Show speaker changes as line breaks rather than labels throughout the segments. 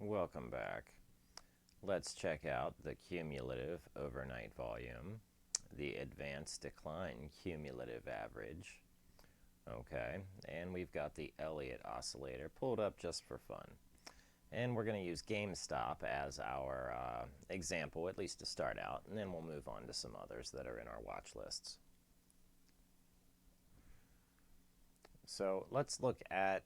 Welcome back. Let's check out the cumulative overnight volume, the advanced decline cumulative average. Okay, and we've got the Elliot oscillator pulled up just for fun. And we're going to use GameStop as our example, at least to start out, and then we'll move on to some others that are in our watch lists. So let's look at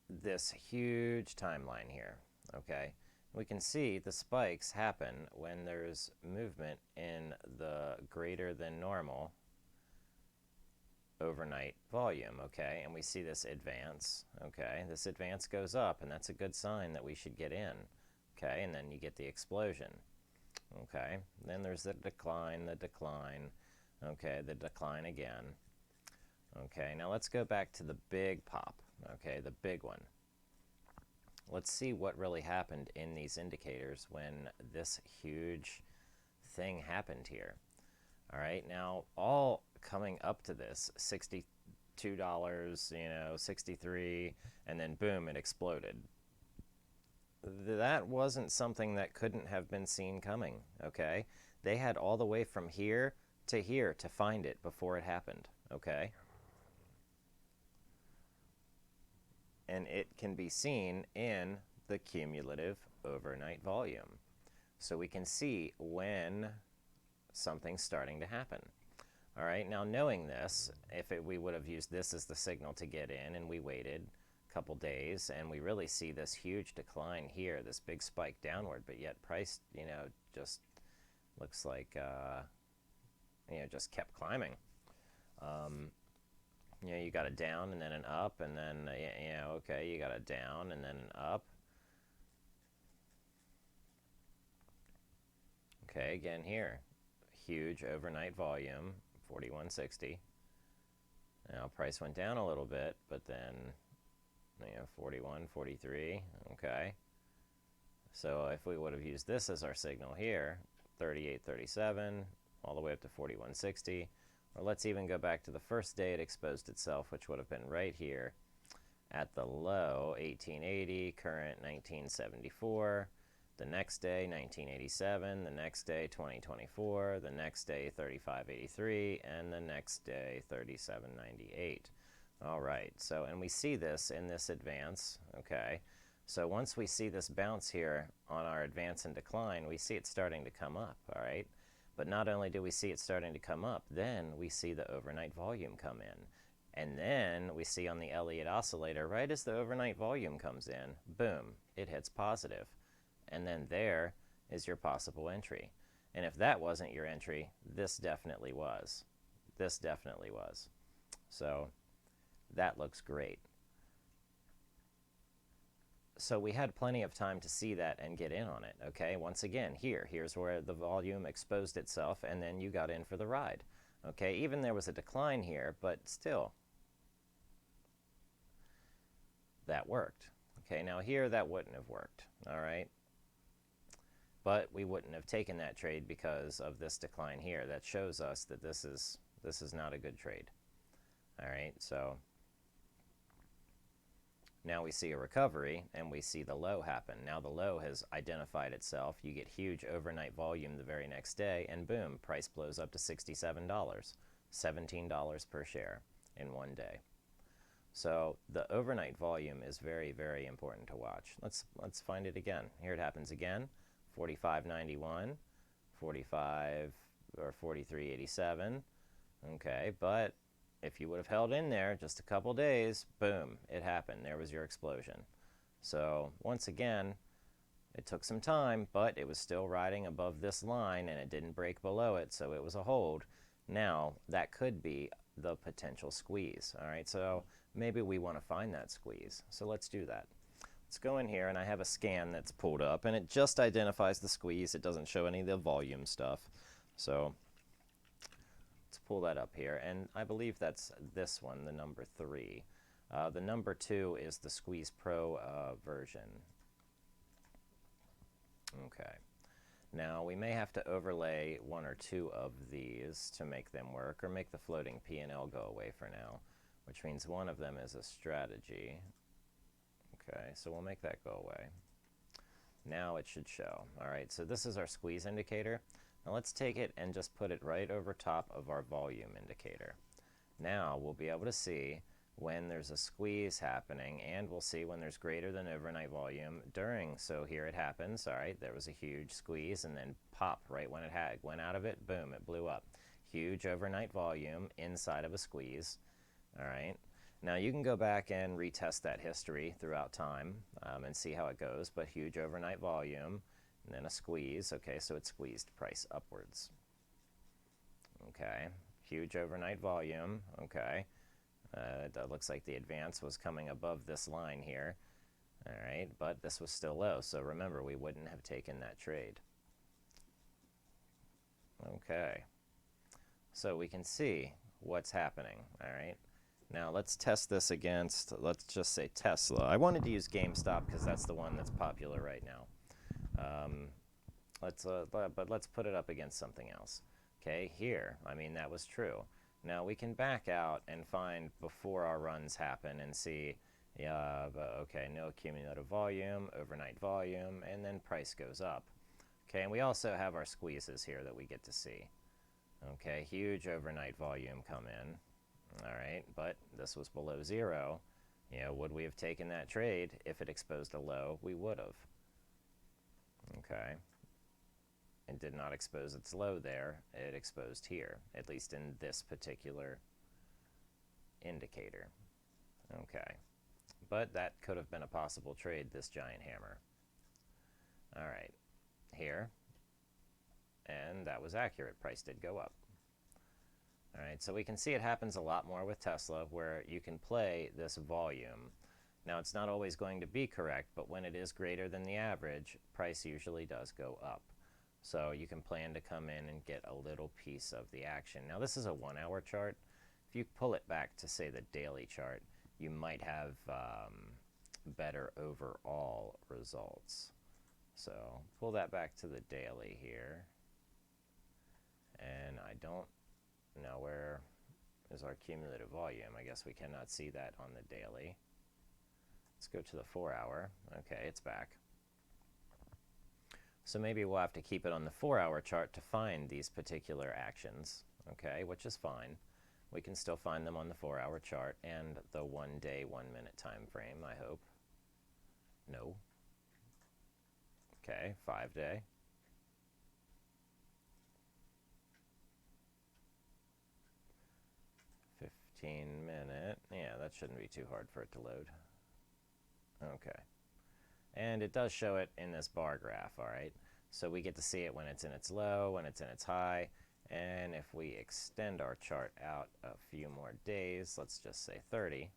this huge timeline here, okay? We can see the spikes happen when there's movement in the greater than normal overnight volume, okay? And we see this advance, okay? This advance goes up, and that's a good sign that we should get in, okay? And then you get the explosion, okay? Then there's the decline, okay, the decline again. Okay, now let's go back to the big pop, okay, the big one. Let's see what really happened in these indicators when this huge thing happened here. All right, now all coming up to this, $62, 63, and then boom, it exploded. That wasn't something that couldn't have been seen coming, okay? They had all the way from here to find it before it happened, okay? And it can be seen in the cumulative overnight volume. So we can see when something's starting to happen. All right, now knowing this, we would have used this as the signal to get in, and we waited a couple days, and we really see this huge decline here, this big spike downward, but yet price, just looks like, just kept climbing. You got a down and then an up, and then, okay, you got a down and then an up. Okay, again here, huge overnight volume, 4160. Now price went down a little bit, but then, 41, 43, okay. So if we would have used this as our signal here, 38.37, all the way up to 41.60, or let's even go back to the first day it exposed itself, which would have been right here at the low, 1880, current 1974, the next day 1987, the next day 2024, the next day 3583, and the next day 3798. All right, so, and we see this in this advance, okay? So once we see this bounce here on our advance and decline, we see it starting to come up, all right? But not only do we see it starting to come up, then we see the overnight volume come in. And then we see on the Elliot oscillator, right as the overnight volume comes in, boom, it hits positive. And then there is your possible entry. And if that wasn't your entry, this definitely was. This definitely was. So that looks great. So we had plenty of time to see that and get in on it, okay? Once again, here's where the volume exposed itself, and then you got in for the ride, okay? Even there was a decline here, but still, that worked. Okay, now here that wouldn't have worked, all right? But we wouldn't have taken that trade because of this decline here. That shows us that this is not a good trade, all right? So now we see a recovery, and we see the low happen. Now the low has identified itself. You get huge overnight volume the very next day, and boom, price blows up to $67, $17 per share in one day. So the overnight volume is very, very important to watch. Let's find it again. Here it happens again, 45.91, 45 or 43.87. Okay, but if you would have held in there just a couple days, boom, it happened. There was your explosion. So once again, it took some time, but it was still riding above this line, and it didn't break below it, so it was a hold. Now, that could be the potential squeeze. All right, so maybe we want to find that squeeze. So let's do that. Let's go in here, and I have a scan that's pulled up, and it just identifies the squeeze. It doesn't show any of the volume stuff. So let's pull that up here, and I believe that's this one, the number 3. The number 2 is the Squeeze Pro version. Okay. Now we may have to overlay 1 or 2 of these to make them work, or make the floating P&L go away for now, which means one of them is a strategy. Okay, so we'll make that go away. Now it should show. All right, so this is our squeeze indicator. Now let's take it and just put it right over top of our volume indicator. Now we'll be able to see when there's a squeeze happening, and we'll see when there's greater than overnight volume during. So here it happens. All right, there was a huge squeeze, and then pop, right when it went out of it, boom, it blew up. Huge overnight volume inside of a squeeze. All right, now you can go back and retest that history throughout time and see how it goes, but huge overnight volume and then a squeeze. Okay, so it squeezed price upwards. Okay, huge overnight volume. Okay, that looks like the advance was coming above this line here. All right, but this was still low, so remember, we wouldn't have taken that trade. Okay, so we can see what's happening. All right, now let's test this against, let's just say Tesla. I wanted to use GameStop because that's the one that's popular right now. But let's put it up against something else. Okay, here, I mean, that was true. Now we can back out and find before our runs happen and see, okay, no cumulative volume, overnight volume, and then price goes up. Okay, and we also have our squeezes here that we get to see. Okay, huge overnight volume come in. All right, but this was below zero. Would we have taken that trade if it exposed a low? We would have. Okay. It did not expose its low there. It exposed here, at least in this particular indicator. Okay. But that could have been a possible trade, this giant hammer. All right. Here. And that was accurate. Price did go up. All right, so we can see it happens a lot more with Tesla, where you can play this volume. Now, it's not always going to be correct, but when it is greater than the average, price usually does go up. So you can plan to come in and get a little piece of the action. Now, this is a 1 hour chart. If you pull it back to, say, the daily chart, you might have better overall results. So pull that back to the daily here. And I don't know where is our cumulative volume. I guess we cannot see that on the daily. Let's go to the 4 hour. Okay, it's back. So maybe we'll have to keep it on the 4 hour chart to find these particular actions, okay, which is fine. We can still find them on the 4 hour chart and the 1 day, 1 minute time frame, I hope. No. Okay, 5 day. Minute. Yeah, that shouldn't be too hard for it to load. Okay. And it does show it in this bar graph, all right? So we get to see it when it's in its low, when it's in its high, and if we extend our chart out a few more days, let's just say 30,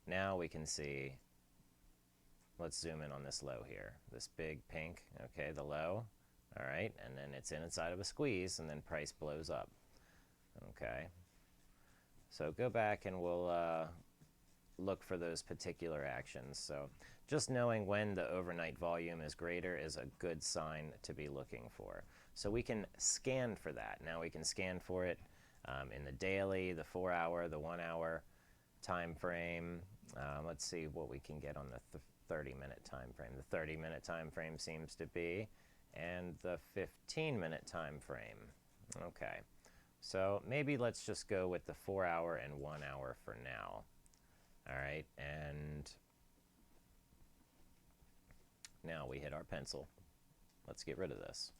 now we can see, let's zoom in on this low here, this big pink, okay, the low, all right, and then it's inside of a squeeze, and then price blows up, okay? So go back and we'll look for those particular actions. So just knowing when the overnight volume is greater is a good sign to be looking for. So we can scan for that. Now we can scan for it in the daily, the 4 hour, the 1 hour time frame. Let's see what we can get on the 30-minute time frame. The 30-minute time frame seems to be, and the 15-minute time frame. Okay. So maybe let's just go with the 4 hour and 1 hour for now. All right, and now we hit our pencil. Let's get rid of this.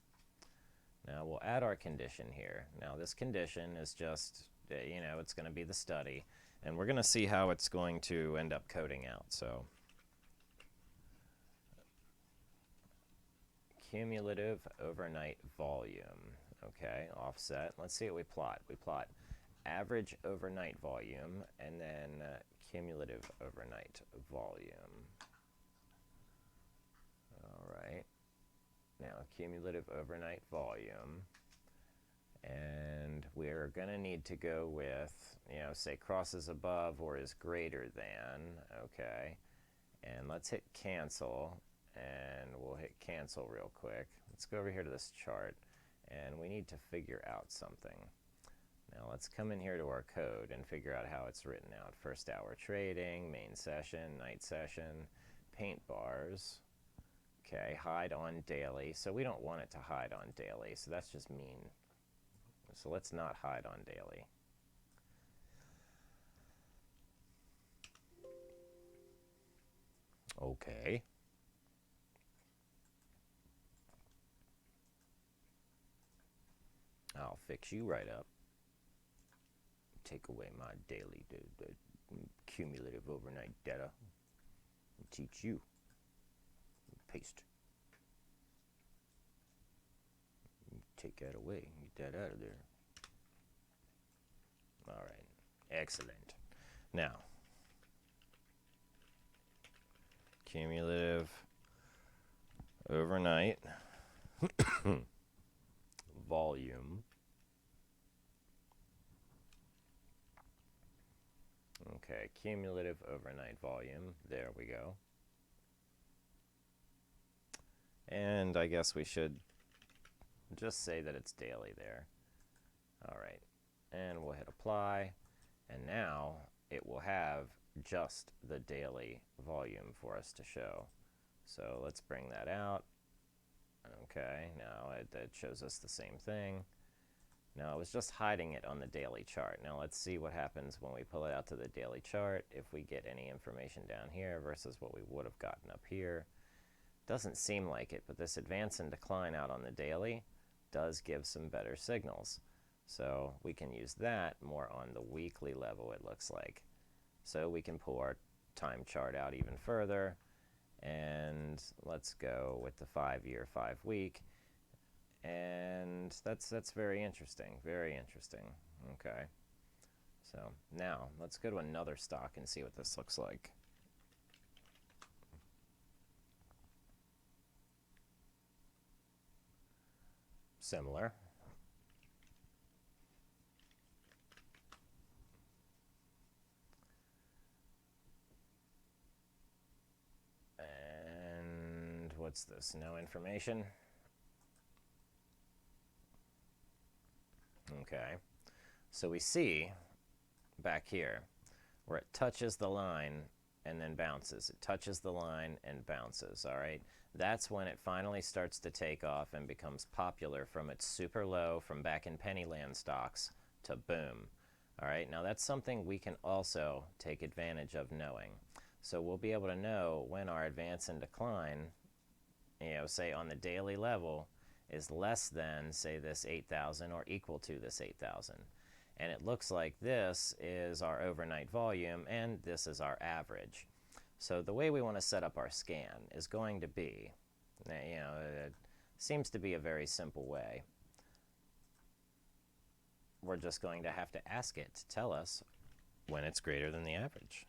Now we'll add our condition here. Now this condition is just, it's going to be the study, and we're going to see how it's going to end up coding out. So cumulative overnight volume. Okay, offset. Let's see what we plot. We plot average overnight volume and then cumulative overnight volume. All right. Now cumulative overnight volume. And we're going to need to go with, say crosses above or is greater than. Okay. And let's hit cancel. And we'll hit cancel real quick. Let's go over here to this chart. And we need to figure out something. Now let's come in here to our code and figure out how it's written out. First hour trading, main session, night session, paint bars. Okay, hide on daily. So we don't want it to hide on daily, so that's just mean. So let's not hide on daily. Okay. I'll fix you right up. Take away my daily, the cumulative overnight data. And teach you. Paste. Take that away. Get that out of there. All right. Excellent. Now, cumulative overnight volume. Okay, cumulative overnight volume. There we go. And I guess we should just say that it's daily there. All right, and we'll hit apply. And now it will have just the daily volume for us to show. So let's bring that out. Okay, now that shows us the same thing. Now I was just hiding it on the daily chart. Now let's see what happens when we pull it out to the daily chart, if we get any information down here versus what we would have gotten up here. Doesn't seem like it, but this advance and decline out on the daily does give some better signals. So we can use that more on the weekly level, it looks like. So we can pull our time chart out even further, and let's go with the 5-year, 5-week. And that's very interesting, very interesting. Okay, so now let's go to another stock and see what this looks like. Similar. And what's this? No information. Okay, so we see back here where it touches the line and then bounces. It touches the line and bounces, all right? That's when it finally starts to take off and becomes popular from its super low from back in Pennyland stocks to boom. All right, now that's something we can also take advantage of knowing. So we'll be able to know when our advance and decline, say on the daily level, is less than, say, this 8,000 or equal to this 8,000. And it looks like this is our overnight volume and this is our average. So the way we want to set up our scan is going to be, it seems to be a very simple way. We're just going to have to ask it to tell us when it's greater than the average.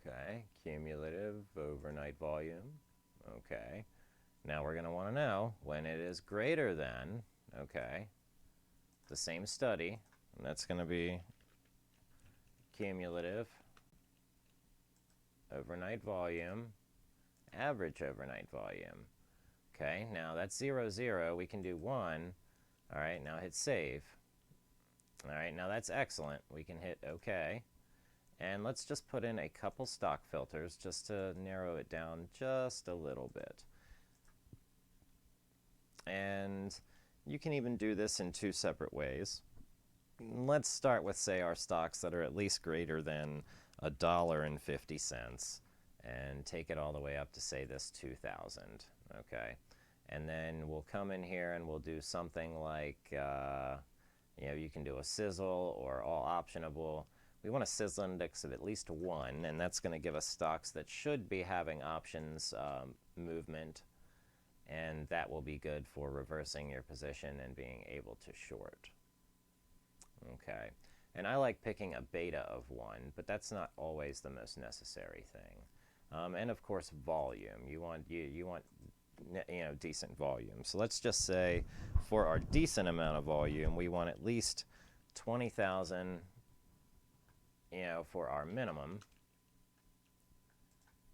Okay, cumulative overnight volume. Okay, now we're going to want to know when it is greater than, okay, the same study, and that's going to be cumulative overnight volume, average overnight volume. Okay, now that's 0, 0. We can do 1. All right, now hit save. All right, now that's excellent. We can hit OK. And let's just put in a couple stock filters just to narrow it down just a little bit. And you can even do this in 2 separate ways. Let's start with, say, our stocks that are at least greater than $1.50 and take it all the way up to, say, this 2,000. Okay, and then we'll come in here and we'll do something like, you can do a sizzle or all optionable. We want a sizzle index of at least 1, and that's going to give us stocks that should be having options movement, and that will be good for reversing your position and being able to short. Okay, and I like picking a beta of 1, but that's not always the most necessary thing. And of course, volume. You want decent volume. So let's just say for our decent amount of volume, we want at least 20,000. For our minimum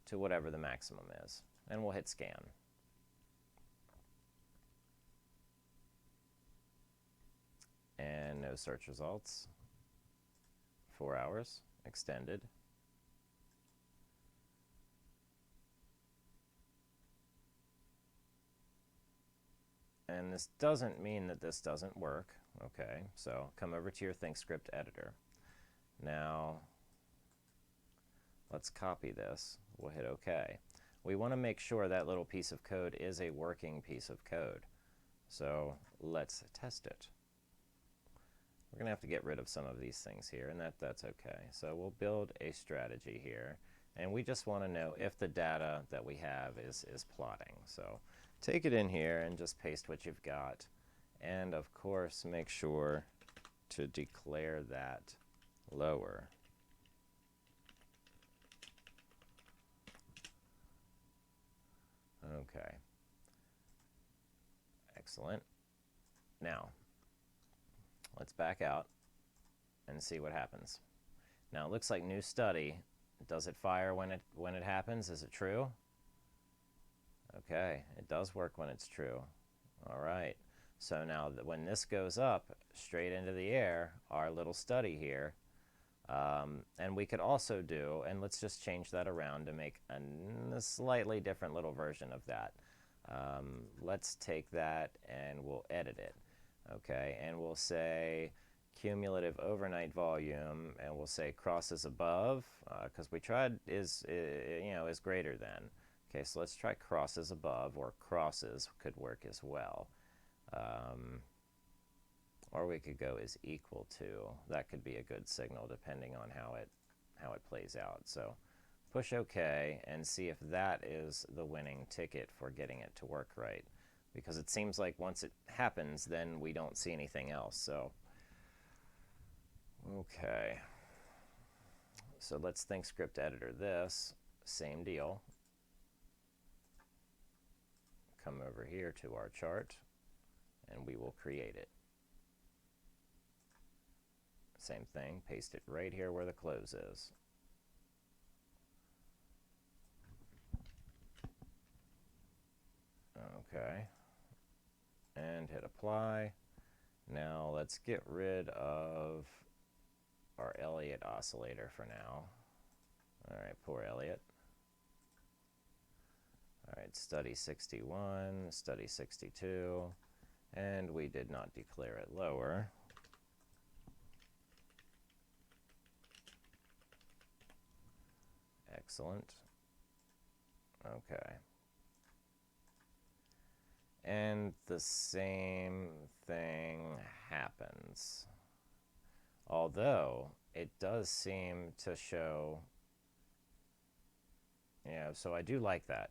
to whatever the maximum is. And we'll hit scan. And no search results. 4 hours, extended. And this doesn't mean that this doesn't work. Okay, so come over to your ThinkScript editor. Now, let's copy this. We'll hit OK. We want to make sure that little piece of code is a working piece of code. So let's test it. We're going to have to get rid of some of these things here, and that's okay. So we'll build a strategy here, and we just want to know if the data that we have is plotting. So take it in here and just paste what you've got, and of course make sure to declare that lower. Okay. Excellent. Now, let's back out and see what happens. Now it looks like new study. Does it fire when it happens? Is it true? Okay, it does work when it's true. All right. So now when this goes up straight into the air, our little study here, and we could also do, and let's just change that around to make a slightly different little version of that. Let's take that and we'll edit it. Okay, and we'll say cumulative overnight volume, and we'll say crosses above, because we tried is greater than. Okay, so let's try crosses above, or crosses could work as well. Or we could go is equal to. That could be a good signal depending on how it plays out. So push OK and see if that is the winning ticket for getting it to work right. Because it seems like once it happens, then we don't see anything else. So, okay. So let's ThinkScript editor this. Same deal. Come over here to our chart, and we will create it. Same thing, paste it right here where the close is. Okay. And hit apply. Now let's get rid of our Elliot oscillator for now. All right, poor Elliot. All right, study 61, study 62, and we did not declare it lower. Excellent. Okay. And the same thing happens. Although it does seem to show, so I do like that.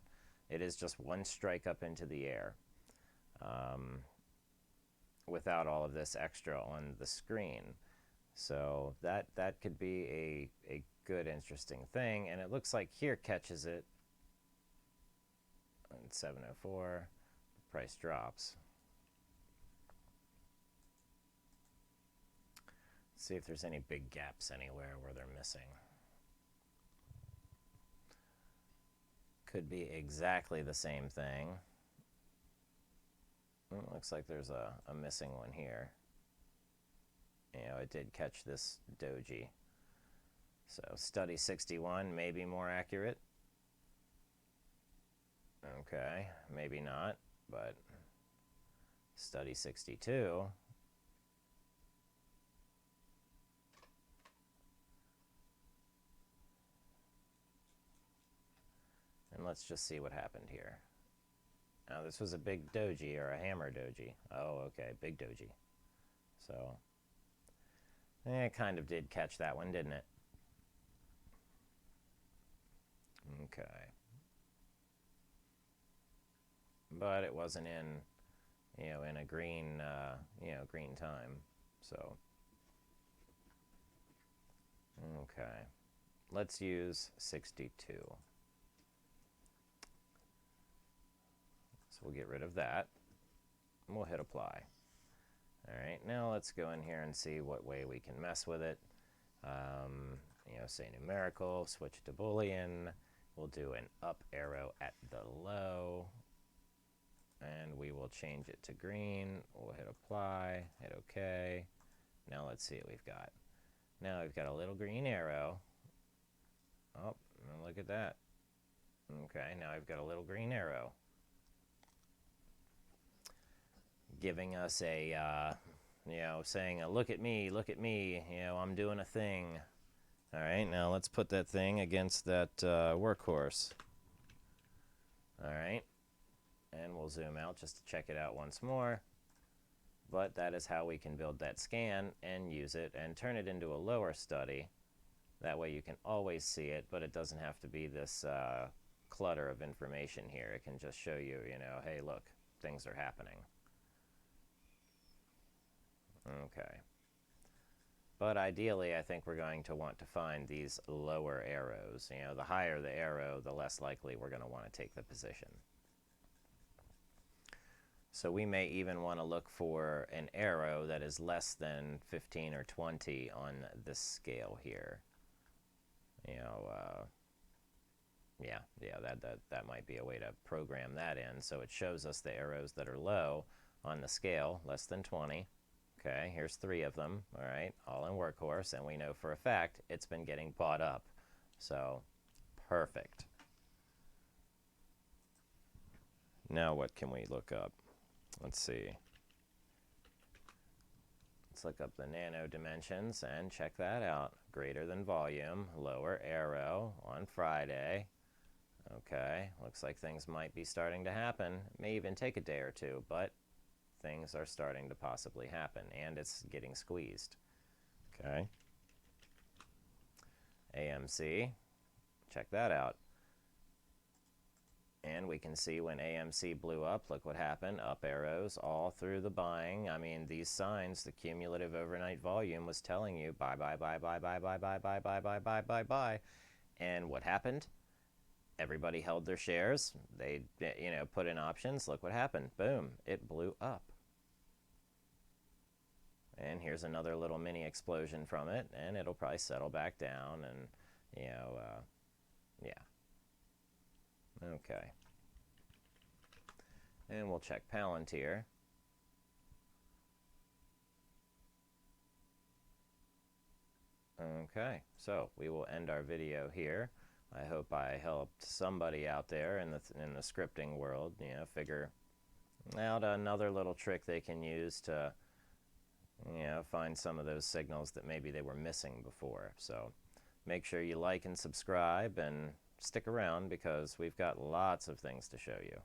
It is just one strike up into the air without all of this extra on the screen. So that could be a good, interesting thing. And it looks like here catches it at 704. The price drops. Let's see if there's any big gaps anywhere where they're missing. Could be exactly the same thing. Looks like there's a missing one here. It did catch this doji. So study 61 may be more accurate. Okay, maybe not, but study 62. And let's just see what happened here. Now this was a big doji, or a hammer doji. Oh, okay, big doji. So, it kind of did catch that one, didn't it? Okay. But it wasn't in a green, green time. So, okay. Let's use 62. So we'll get rid of that. And we'll hit apply. All right, now let's go in here and see what way we can mess with it. Say numerical, switch to Boolean. We'll do an up arrow at the low. And we will change it to green. We'll hit apply, hit OK. Now let's see what we've got. Now we've got a little green arrow. Oh, look at that. Okay, now I've got a little green arrow. giving us a, saying, look at me, I'm doing a thing. All right, now let's put that thing against that workhorse. All right, and we'll zoom out just to check it out once more. But that is how we can build that scan and use it and turn it into a lower study. That way you can always see it, but it doesn't have to be this clutter of information here. It can just show you, hey, look, things are happening. Okay. But ideally, I think we're going to want to find these lower arrows. The higher the arrow, the less likely we're going to want to take the position. So we may even want to look for an arrow that is less than 15 or 20 on this scale here. That might be a way to program that in. So it shows us the arrows that are low on the scale, less than 20. Okay, here's 3 of them, all right, all in workhorse, and we know for a fact it's been getting bought up. So, perfect. Now what can we look up? Let's see. Let's look up the nano dimensions and check that out. Greater than volume, lower arrow on Friday. Okay, looks like things might be starting to happen. It may even take a day or two, but things are starting to possibly happen, and it's getting squeezed. Okay. AMC, check that out. And we can see when AMC blew up, look what happened, up arrows all through the buying. I mean, these signs, the cumulative overnight volume was telling you buy, buy, buy, buy, buy, buy, buy, buy, buy, buy, buy, buy, buy. And what happened? Everybody held their shares. They, put in options. Look what happened. Boom, it blew up. And here's another little mini explosion from it, and it'll probably settle back down, and, yeah. Okay. And we'll check Palantir. Okay, so we will end our video here. I hope I helped somebody out there in the scripting world, figure out another little trick they can use to, find some of those signals that maybe they were missing before. So make sure you like and subscribe and stick around because we've got lots of things to show you.